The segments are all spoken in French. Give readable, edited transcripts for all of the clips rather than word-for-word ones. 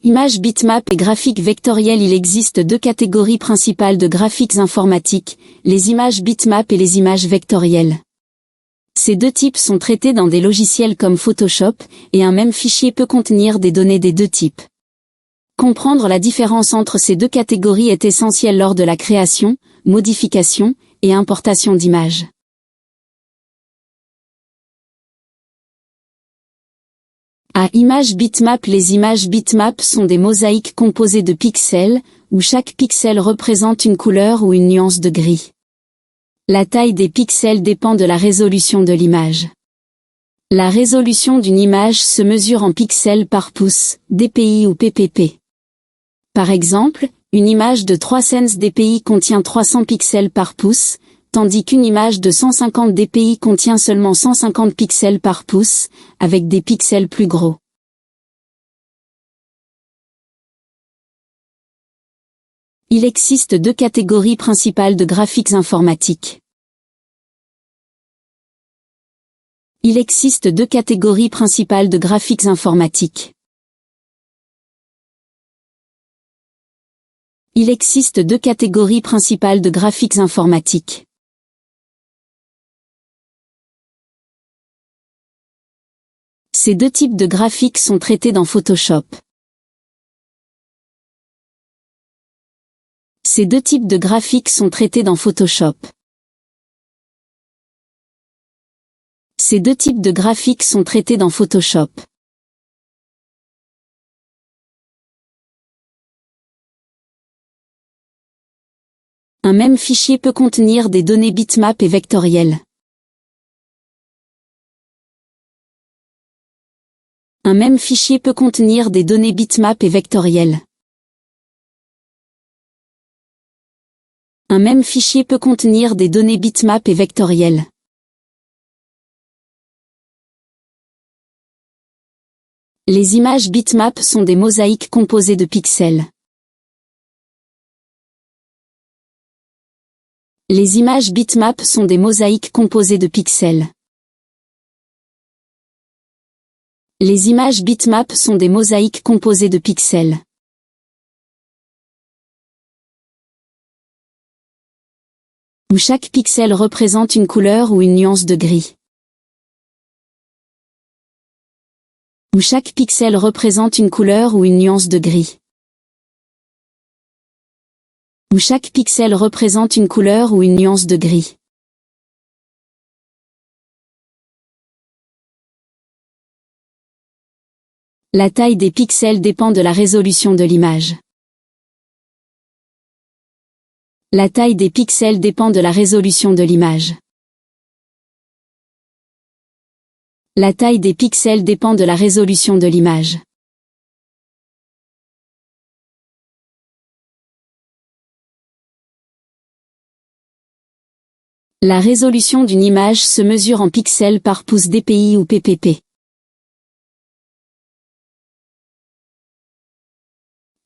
Images bitmap et graphiques vectoriels. Il existe deux catégories principales de graphiques informatiques, les images bitmap et les images vectorielles. Ces deux types sont traités dans des logiciels comme Photoshop, et un même fichier peut contenir des données des deux types. Comprendre la différence entre ces deux catégories est essentiel lors de la création, modification, et importation d'images. Images bitmap. Les images bitmap sont des mosaïques composées de pixels, où chaque pixel représente une couleur ou une nuance de gris. La taille des pixels dépend de la résolution de l'image. La résolution d'une image se mesure en pixels par pouce, dpi ou ppp. Par exemple, une image de 300 dpi contient 300 pixels par pouce, tandis qu'une image de 150 dpi contient seulement 150 pixels par pouce, avec des pixels plus gros. Il existe deux catégories principales de graphiques informatiques. Il existe deux catégories principales de graphiques informatiques. Il existe deux catégories principales de graphiques informatiques. Ces deux types de graphiques sont traités dans Photoshop. Ces deux types de graphiques sont traités dans Photoshop. Ces deux types de graphiques sont traités dans Photoshop. Un même fichier peut contenir des données bitmap et vectorielles. Un même fichier peut contenir des données bitmap et vectorielles. Un même fichier peut contenir des données bitmap et vectorielles. Les images bitmap sont des mosaïques composées de pixels. Les images bitmap sont des mosaïques composées de pixels. Les images bitmap sont des mosaïques composées de pixels. Où chaque pixel représente une couleur ou une nuance de gris. Où chaque pixel représente une couleur ou une nuance de gris. Où chaque pixel représente une couleur ou une nuance de gris. La taille des pixels dépend de la résolution de l'image. La taille des pixels dépend de la résolution de l'image. La taille des pixels dépend de la résolution de l'image. La résolution d'une image se mesure en pixels par pouce dpi ou ppp.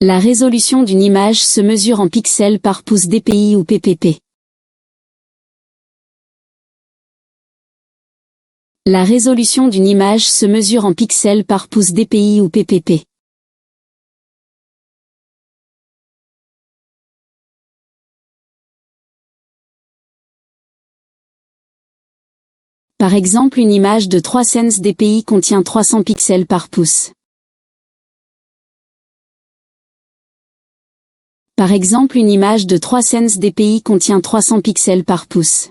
La résolution d'une image se mesure en pixels par pouce dpi ou ppp. La résolution d'une image se mesure en pixels par pouce dpi ou ppp. Par exemple, une image de 300 dpi contient 300 pixels par pouce. Par exemple, une image de 300 dpi contient 300 pixels par pouce.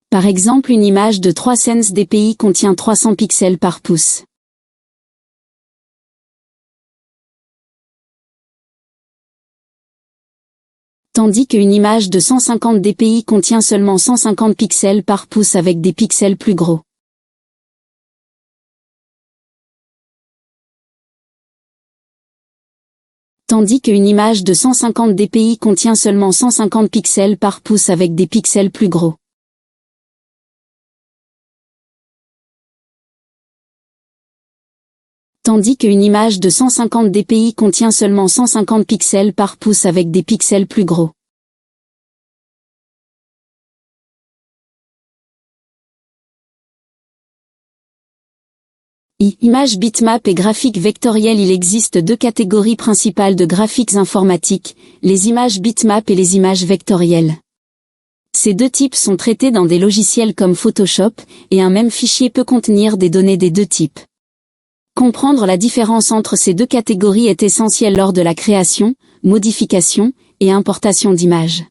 Par exemple, une image de 300 dpi contient 300 pixels par pouce. Tandis qu'une image de 150 dpi contient seulement 150 pixels par pouce avec des pixels plus gros. Tandis qu'une image de 150 dpi contient seulement 150 pixels par pouce avec des pixels plus gros. Tandis qu'une image de 150 dpi contient seulement 150 pixels par pouce avec des pixels plus gros. Image bitmap et graphique vectoriel. Il existe deux catégories principales de graphiques informatiques, les images bitmap et les images vectorielles. Ces deux types sont traités dans des logiciels comme Photoshop, et un même fichier peut contenir des données des deux types. Comprendre la différence entre ces deux catégories est essentiel lors de la création, modification, et importation d'images.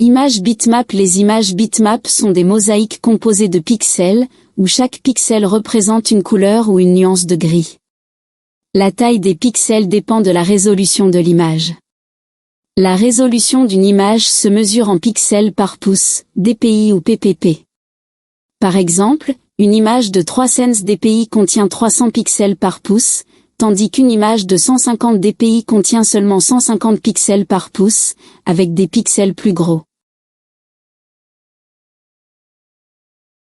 Image bitmap. Les images bitmap sont des mosaïques composées de pixels, où chaque pixel représente une couleur ou une nuance de gris. La taille des pixels dépend de la résolution de l'image. La résolution d'une image se mesure en pixels par pouce, dpi ou ppp. Par exemple, une image de 3 cents dpi contient 300 pixels par pouce, tandis qu'une image de 150 dpi contient seulement 150 pixels par pouce, avec des pixels plus gros.